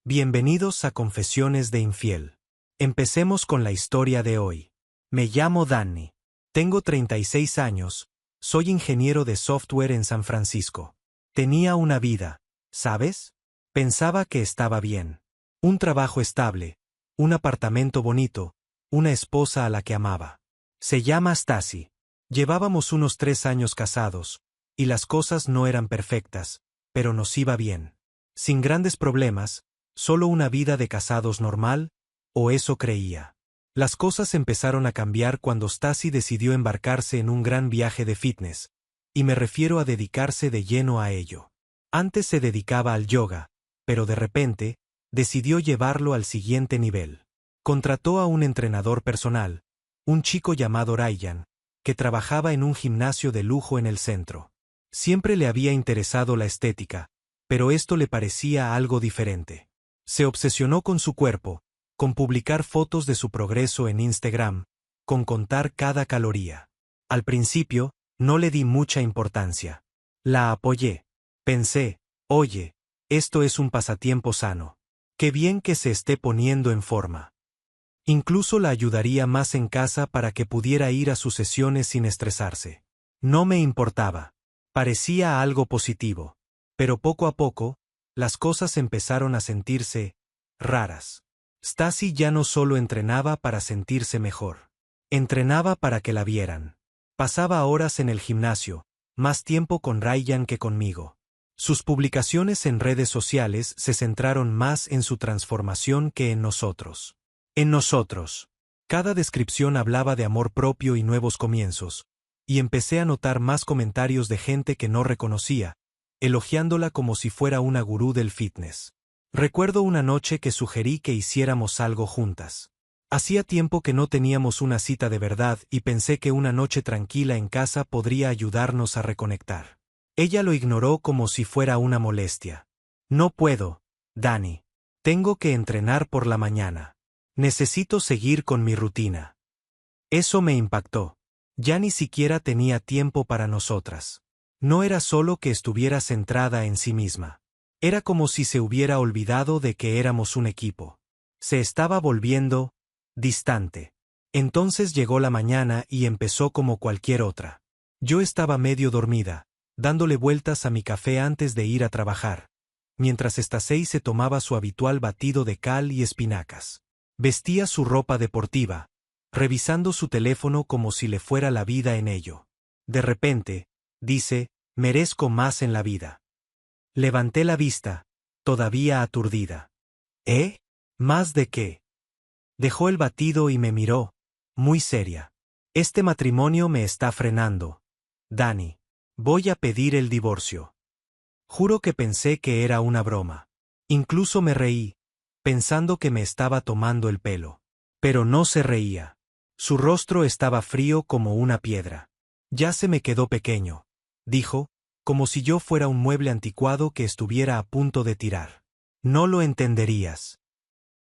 Bienvenidos a Confesiones de Infiel. Empecemos con la historia de hoy. Me llamo Danny. Tengo 36 años, soy ingeniero de software en San Francisco. Tenía una vida, ¿sabes? Pensaba que estaba bien. Un trabajo estable, un apartamento bonito, una esposa a la que amaba. Se llama Stacy. Llevábamos unos 3 años casados, y las cosas no eran perfectas, pero nos iba bien. Sin grandes problemas, solo una vida de casados normal, o eso creía. Las cosas empezaron a cambiar cuando Stacy decidió embarcarse en un gran viaje de fitness, y me refiero a dedicarse de lleno a ello. Antes se dedicaba al yoga, pero de repente, decidió llevarlo al siguiente nivel. Contrató a un entrenador personal, un chico llamado Ryan, que trabajaba en un gimnasio de lujo en el centro. Siempre le había interesado la estética, pero esto le parecía algo diferente. Se obsesionó con su cuerpo, con publicar fotos de su progreso en Instagram, con contar cada caloría. Al principio, no le di mucha importancia. La apoyé. Pensé, oye, esto es un pasatiempo sano. Qué bien que se esté poniendo en forma. Incluso la ayudaría más en casa para que pudiera ir a sus sesiones sin estresarse. No me importaba. Parecía algo positivo. Pero poco a poco, las cosas empezaron a sentirse raras. Stacy ya no solo entrenaba para sentirse mejor. Entrenaba para que la vieran. Pasaba horas en el gimnasio, más tiempo con Ryan que conmigo. Sus publicaciones en redes sociales se centraron más en su transformación que en nosotros. En nosotros. Cada descripción hablaba de amor propio y nuevos comienzos, y empecé a notar más comentarios de gente que no reconocía, elogiándola como si fuera una gurú del fitness. Recuerdo una noche que sugerí que hiciéramos algo juntas. Hacía tiempo que no teníamos una cita de verdad y pensé que una noche tranquila en casa podría ayudarnos a reconectar. Ella lo ignoró como si fuera una molestia. No puedo, Danny. Tengo que entrenar por la mañana. Necesito seguir con mi rutina. Eso me impactó. Ya ni siquiera tenía tiempo para nosotras. No era solo que estuviera centrada en sí misma. Era como si se hubiera olvidado de que éramos un equipo. Se estaba volviendo distante. Entonces llegó la mañana y empezó como cualquier otra. Yo estaba medio dormida, dándole vueltas a mi café antes de ir a trabajar, mientras Stacy se tomaba su habitual batido de cal y espinacas. Vestía su ropa deportiva, revisando su teléfono como si le fuera la vida en ello. De repente, dice, merezco más en la vida. Levanté la vista, todavía aturdida. ¿Eh? ¿Más de qué? Dejó el batido y me miró, muy seria. Este matrimonio me está frenando. Danny, voy a pedir el divorcio. Juro que pensé que era una broma. Incluso me reí, pensando que me estaba tomando el pelo. Pero no se reía. Su rostro estaba frío como una piedra. Ya se me quedó pequeño, dijo, como si yo fuera un mueble anticuado que estuviera a punto de tirar. No lo entenderías.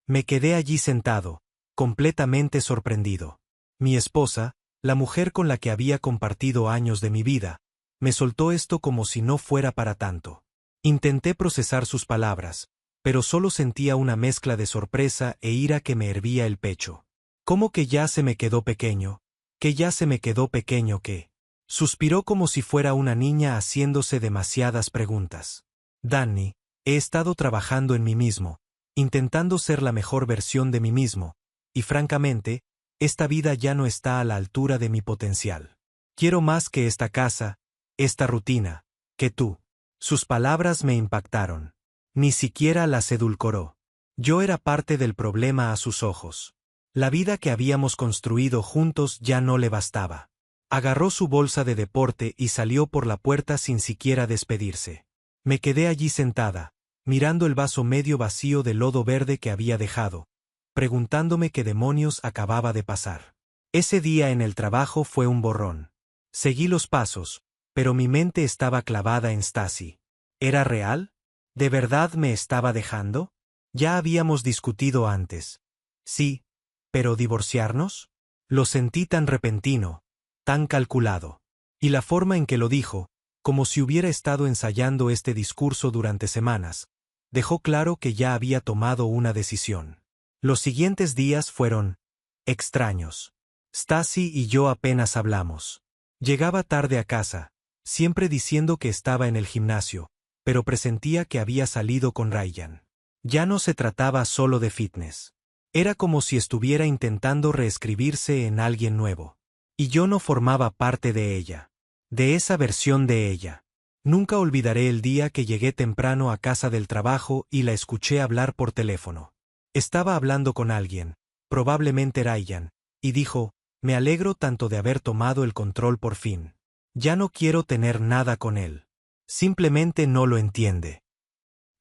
Me quedé allí sentado, completamente sorprendido. Mi esposa, la mujer con la que había compartido años de mi vida, me soltó esto como si no fuera para tanto. Intenté procesar sus palabras, pero solo sentía una mezcla de sorpresa e ira que me hervía el pecho. ¿Cómo que ya se me quedó pequeño? ¿Que ya se me quedó pequeño qué? Suspiró como si fuera una niña haciéndose demasiadas preguntas. Danny, he estado trabajando en mí mismo, intentando ser la mejor versión de mí mismo, y francamente, esta vida ya no está a la altura de mi potencial. Quiero más que esta casa, esta rutina, que tú. Sus palabras me impactaron. Ni siquiera las edulcoró. Yo era parte del problema a sus ojos. La vida que habíamos construido juntos ya no le bastaba. Agarró su bolsa de deporte y salió por la puerta sin siquiera despedirse. Me quedé allí sentada, mirando el vaso medio vacío de lodo verde que había dejado, preguntándome qué demonios acababa de pasar. Ese día en el trabajo fue un borrón. Seguí los pasos, pero mi mente estaba clavada en Stacy. ¿Era real? ¿De verdad me estaba dejando? Ya habíamos discutido antes. Sí, pero ¿divorciarnos? Lo sentí tan repentino, tan calculado. Y la forma en que lo dijo, como si hubiera estado ensayando este discurso durante semanas, dejó claro que ya había tomado una decisión. Los siguientes días fueron extraños. Stacy y yo apenas hablamos. Llegaba tarde a casa, siempre diciendo que estaba en el gimnasio, pero presentía que había salido con Ryan. Ya no se trataba solo de fitness. Era como si estuviera intentando reescribirse en alguien nuevo. Y yo no formaba parte de ella. De esa versión de ella. Nunca olvidaré el día que llegué temprano a casa del trabajo y la escuché hablar por teléfono. Estaba hablando con alguien, probablemente Ryan, y dijo: «Me alegro tanto de haber tomado el control por fin. Ya no quiero tener nada con él. Simplemente no lo entiende».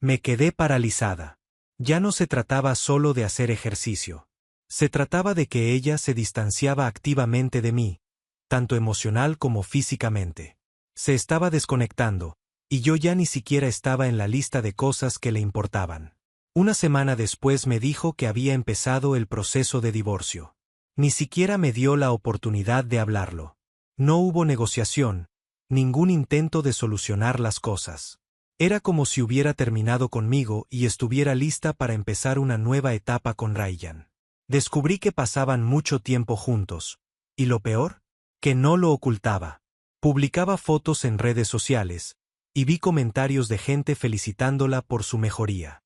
Me quedé paralizada. Ya no se trataba solo de hacer ejercicio. Se trataba de que ella se distanciaba activamente de mí, tanto emocional como físicamente. Se estaba desconectando, y yo ya ni siquiera estaba en la lista de cosas que le importaban. Una semana después me dijo que había empezado el proceso de divorcio. Ni siquiera me dio la oportunidad de hablarlo. No hubo negociación, ningún intento de solucionar las cosas. Era como si hubiera terminado conmigo y estuviera lista para empezar una nueva etapa con Ryan. Descubrí que pasaban mucho tiempo juntos, y lo peor, que no lo ocultaba. Publicaba fotos en redes sociales, y vi comentarios de gente felicitándola por su mejoría.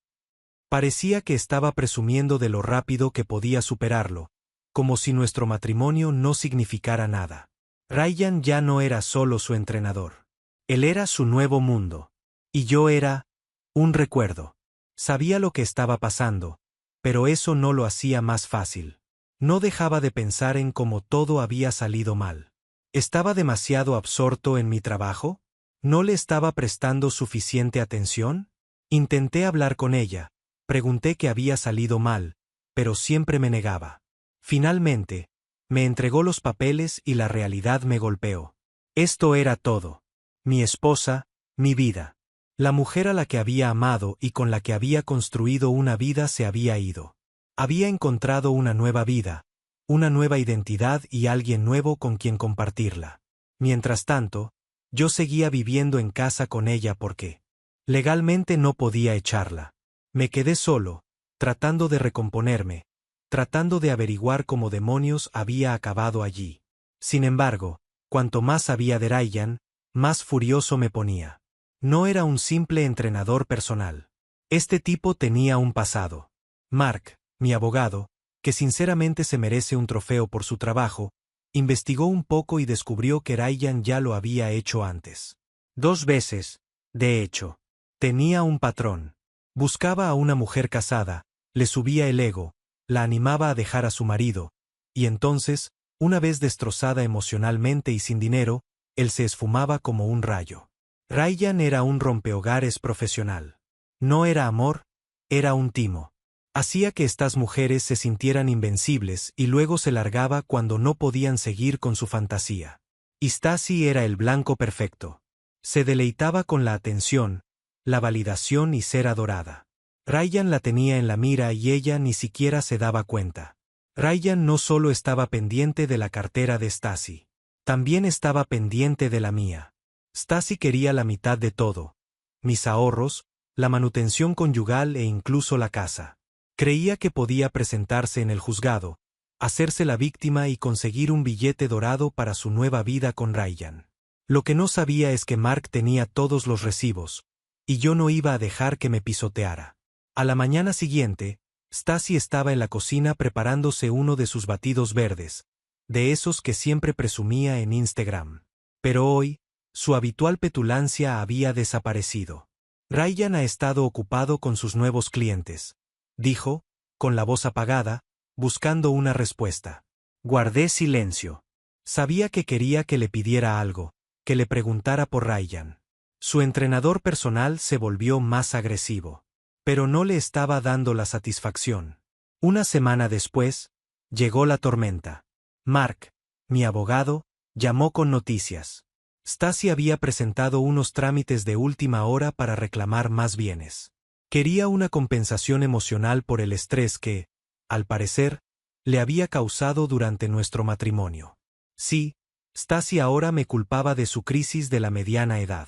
Parecía que estaba presumiendo de lo rápido que podía superarlo, como si nuestro matrimonio no significara nada. Ryan ya no era solo su entrenador. Él era su nuevo mundo. Y yo era un recuerdo. Sabía lo que estaba pasando, pero eso no lo hacía más fácil. No dejaba de pensar en cómo todo había salido mal. ¿Estaba demasiado absorto en mi trabajo? ¿No le estaba prestando suficiente atención? Intenté hablar con ella, pregunté qué había salido mal, pero siempre me negaba. Finalmente, me entregó los papeles y la realidad me golpeó. Esto era todo. Mi esposa, mi vida. La mujer a la que había amado y con la que había construido una vida se había ido. Había encontrado una nueva vida, una nueva identidad y alguien nuevo con quien compartirla. Mientras tanto, yo seguía viviendo en casa con ella porque legalmente no podía echarla. Me quedé solo, tratando de recomponerme, tratando de averiguar cómo demonios había acabado allí. Sin embargo, cuanto más sabía de Ryan, más furioso me ponía. No era un simple entrenador personal. Este tipo tenía un pasado. Mark, mi abogado, que sinceramente se merece un trofeo por su trabajo, investigó un poco y descubrió que Ryan ya lo había hecho antes. 2 veces, de hecho. Tenía un patrón. Buscaba a una mujer casada, le subía el ego, la animaba a dejar a su marido, y entonces, una vez destrozada emocionalmente y sin dinero, él se esfumaba como un rayo. Ryan era un rompehogares profesional. No era amor, era un timo. Hacía que estas mujeres se sintieran invencibles y luego se largaba cuando no podían seguir con su fantasía. Y Stacy era el blanco perfecto. Se deleitaba con la atención, la validación y ser adorada. Ryan la tenía en la mira y ella ni siquiera se daba cuenta. Ryan no solo estaba pendiente de la cartera de Stacy, también estaba pendiente de la mía. Stacy quería la mitad de todo: mis ahorros, la manutención conyugal e incluso la casa. Creía que podía presentarse en el juzgado, hacerse la víctima y conseguir un billete dorado para su nueva vida con Ryan. Lo que no sabía es que Mark tenía todos los recibos, y yo no iba a dejar que me pisoteara. A la mañana siguiente, Stacy estaba en la cocina preparándose uno de sus batidos verdes, de esos que siempre presumía en Instagram. Pero hoy, su habitual petulancia había desaparecido. Ryan ha estado ocupado con sus nuevos clientes, dijo, con la voz apagada, buscando una respuesta. Guardé silencio. Sabía que quería que le pidiera algo, que le preguntara por Ryan. Su entrenador personal se volvió más agresivo. Pero no le estaba dando la satisfacción. Una semana después, llegó la tormenta. Mark, mi abogado, llamó con noticias. Stacy había presentado unos trámites de última hora para reclamar más bienes. Quería una compensación emocional por el estrés que, al parecer, le había causado durante nuestro matrimonio. Sí, Stacy ahora me culpaba de su crisis de la mediana edad.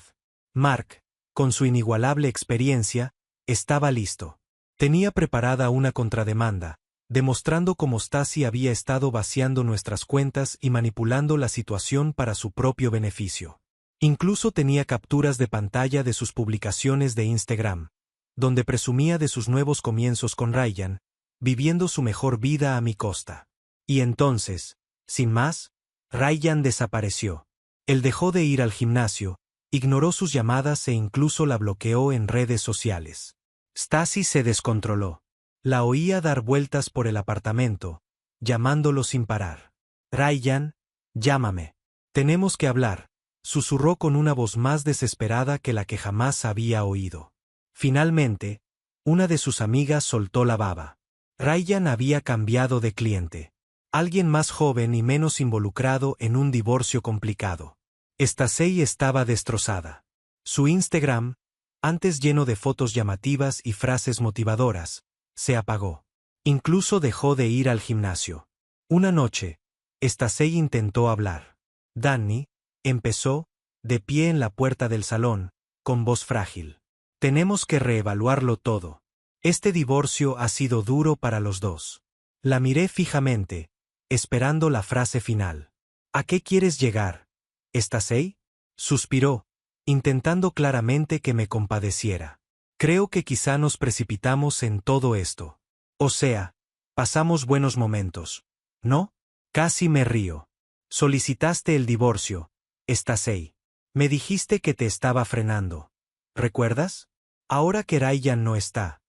Mark, con su inigualable experiencia, Estaba listo. Tenía preparada una contrademanda, demostrando cómo Stasi había estado vaciando nuestras cuentas y manipulando la situación para su propio beneficio. Incluso tenía capturas de pantalla de sus publicaciones de Instagram, donde presumía de sus nuevos comienzos con Ryan, viviendo su mejor vida a mi costa. Y entonces, sin más, Ryan desapareció. Él dejó de ir al gimnasio, ignoró sus llamadas e incluso la bloqueó en redes sociales. Stasi se descontroló. La oía dar vueltas por el apartamento, llamándolo sin parar. Ryan, llámame. Tenemos que hablar, susurró con una voz más desesperada que la que jamás había oído. Finalmente, una de sus amigas soltó la baba. Ryan había cambiado de cliente. Alguien más joven y menos involucrado en un divorcio complicado. Stacey estaba destrozada. Su Instagram, antes lleno de fotos llamativas y frases motivadoras, se apagó. Incluso dejó de ir al gimnasio. Una noche, Stacey intentó hablar. Danny, empezó, de pie en la puerta del salón, con voz frágil. Tenemos que reevaluarlo todo. Este divorcio ha sido duro para los dos. La miré fijamente, esperando la frase final. ¿A qué quieres llegar, Stacey? Suspiró, intentando claramente que me compadeciera. Creo que quizá nos precipitamos en todo esto. O sea, pasamos buenos momentos, ¿no? Casi me río. Solicitaste el divorcio, Stacey. Me dijiste que te estaba frenando. ¿Recuerdas? Ahora que Ryan no está,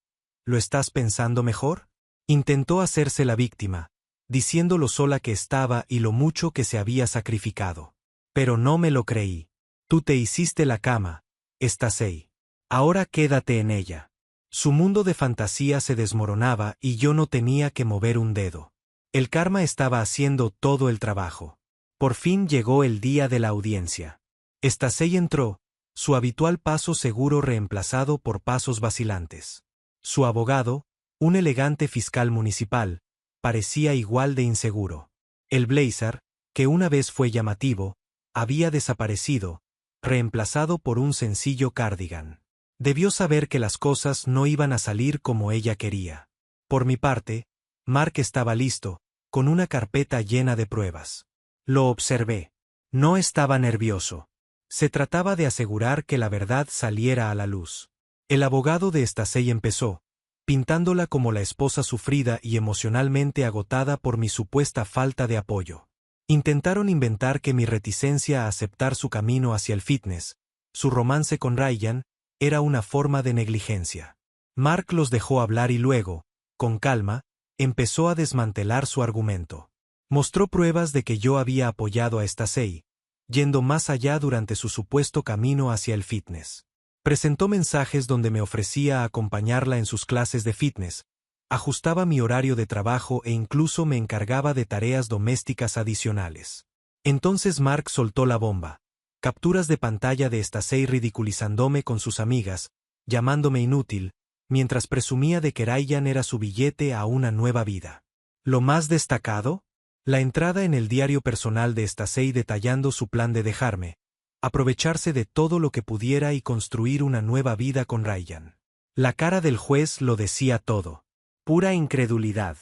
¿lo estás pensando mejor? Intentó hacerse la víctima, diciendo lo sola que estaba y lo mucho que se había sacrificado. Pero no me lo creí. Tú te hiciste la cama, Stacey. Ahora quédate en ella. Su mundo de fantasía se desmoronaba y yo no tenía que mover un dedo. El karma estaba haciendo todo el trabajo. Por fin llegó el día de la audiencia. Stacey entró, su habitual paso seguro reemplazado por pasos vacilantes. Su abogado, un elegante fiscal municipal, parecía igual de inseguro. El blazer, que una vez fue llamativo, había desaparecido, reemplazado por un sencillo cardigan. Debió saber que las cosas no iban a salir como ella quería. Por mi parte, Mark estaba listo, con una carpeta llena de pruebas. Lo observé. No estaba nervioso. Se trataba de asegurar que la verdad saliera a la luz. El abogado de Stacey empezó, pintándola como la esposa sufrida y emocionalmente agotada por mi supuesta falta de apoyo. Intentaron inventar que mi reticencia a aceptar su camino hacia el fitness, su romance con Ryan, era una forma de negligencia. Mark los dejó hablar y luego, con calma, empezó a desmantelar su argumento. Mostró pruebas de que yo había apoyado a Stacey, yendo más allá durante su supuesto camino hacia el fitness. Presentó mensajes donde me ofrecía acompañarla en sus clases de fitness, ajustaba mi horario de trabajo e incluso me encargaba de tareas domésticas adicionales. Entonces Mark soltó la bomba. Capturas de pantalla de Stacey ridiculizándome con sus amigas, llamándome inútil, mientras presumía de que Ryan era su billete a una nueva vida. Lo más destacado, la entrada en el diario personal de Stacey detallando su plan de dejarme, aprovecharse de todo lo que pudiera y construir una nueva vida con Ryan. La cara del juez lo decía todo. Pura incredulidad.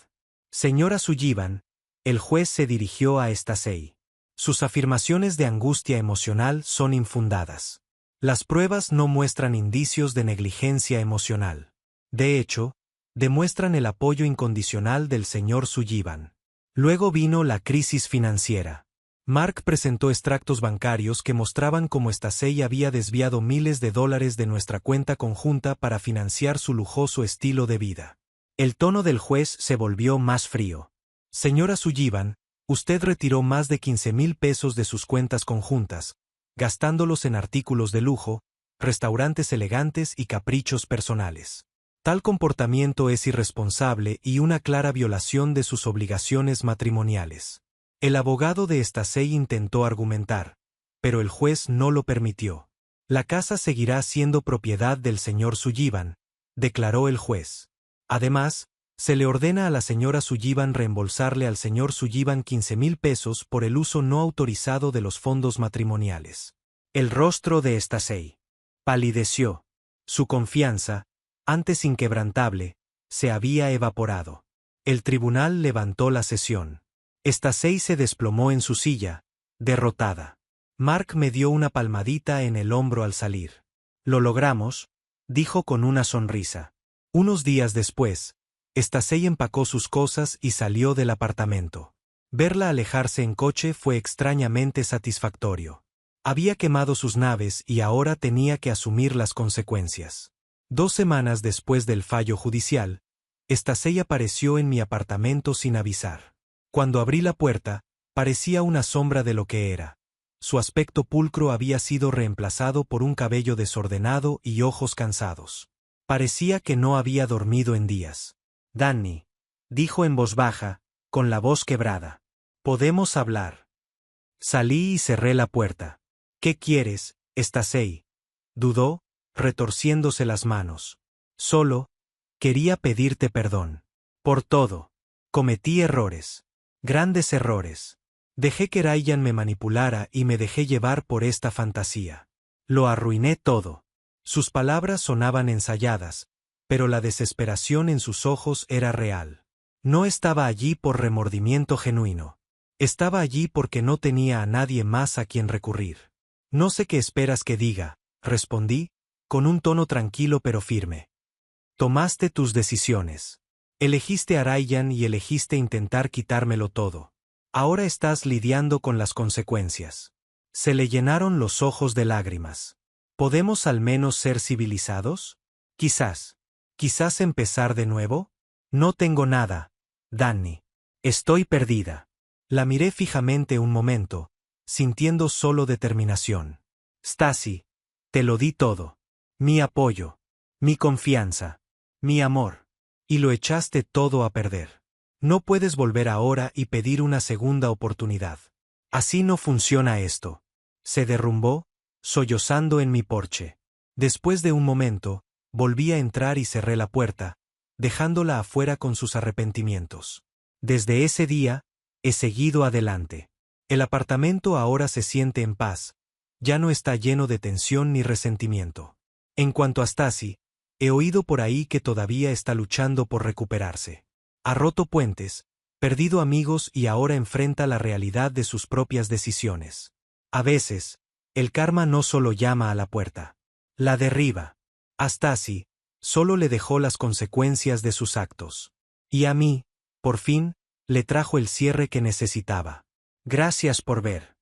Señora Sullivan, el juez se dirigió a Stacey. Sus afirmaciones de angustia emocional son infundadas. Las pruebas no muestran indicios de negligencia emocional. De hecho, demuestran el apoyo incondicional del señor Sullivan. Luego vino la crisis financiera. Mark presentó extractos bancarios que mostraban cómo Stacey había desviado miles de dólares de nuestra cuenta conjunta para financiar su lujoso estilo de vida. El tono del juez se volvió más frío. Señora Sullivan, usted retiró más de 15,000 pesos de sus cuentas conjuntas, gastándolos en artículos de lujo, restaurantes elegantes y caprichos personales. Tal comportamiento es irresponsable y una clara violación de sus obligaciones matrimoniales. El abogado de Stacey intentó argumentar, pero el juez no lo permitió. La casa seguirá siendo propiedad del señor Sullivan, declaró el juez. Además, se le ordena a la señora Sullivan reembolsarle al señor Sullivan 15,000 pesos por el uso no autorizado de los fondos matrimoniales. El rostro de Stacey palideció. Su confianza, antes inquebrantable, se había evaporado. El tribunal levantó la sesión. Stacey se desplomó en su silla, derrotada. Mark me dio una palmadita en el hombro al salir. «Lo logramos», dijo con una sonrisa. Unos días después, Stacey empacó sus cosas y salió del apartamento. Verla alejarse en coche fue extrañamente satisfactorio. Había quemado sus naves y ahora tenía que asumir las consecuencias. 2 semanas después del fallo judicial, Stacey apareció en mi apartamento sin avisar. Cuando abrí la puerta, parecía una sombra de lo que era. Su aspecto pulcro había sido reemplazado por un cabello desordenado y ojos cansados. Parecía que no había dormido en días. «Danny», dijo en voz baja, con la voz quebrada. «¿Podemos hablar?» Salí y cerré la puerta. «¿Qué quieres, Stacey?», dudó, retorciéndose las manos. «Solo quería pedirte perdón. Por todo. Cometí errores. Grandes errores. Dejé que Ryan me manipulara y me dejé llevar por esta fantasía. Lo arruiné todo». Sus palabras sonaban ensayadas, pero la desesperación en sus ojos era real. No estaba allí por remordimiento genuino. Estaba allí porque no tenía a nadie más a quien recurrir. «No sé qué esperas que diga», respondí, con un tono tranquilo pero firme. «Tomaste tus decisiones. Elegiste a Ryan y elegiste intentar quitármelo todo. Ahora estás lidiando con las consecuencias». Se le llenaron los ojos de lágrimas. «¿Podemos al menos ser civilizados? Quizás. ¿Quizás empezar de nuevo? No tengo nada, Danny. Estoy perdida». La miré fijamente un momento, sintiendo solo determinación. «Stacey, te lo di todo. Mi apoyo, mi confianza, mi amor. Y lo echaste todo a perder. No puedes volver ahora y pedir una segunda oportunidad. Así no funciona esto». Se derrumbó, sollozando en mi porche. Después de un momento, volví a entrar y cerré la puerta, dejándola afuera con sus arrepentimientos. Desde ese día, he seguido adelante. El apartamento ahora se siente en paz, ya no está lleno de tensión ni resentimiento. En cuanto a Stacey, he oído por ahí que todavía está luchando por recuperarse. Ha roto puentes, perdido amigos y ahora enfrenta la realidad de sus propias decisiones. A veces, el karma no solo llama a la puerta, la derriba. A Stacey, solo le dejó las consecuencias de sus actos. Y a mí, por fin, le trajo el cierre que necesitaba. Gracias por ver.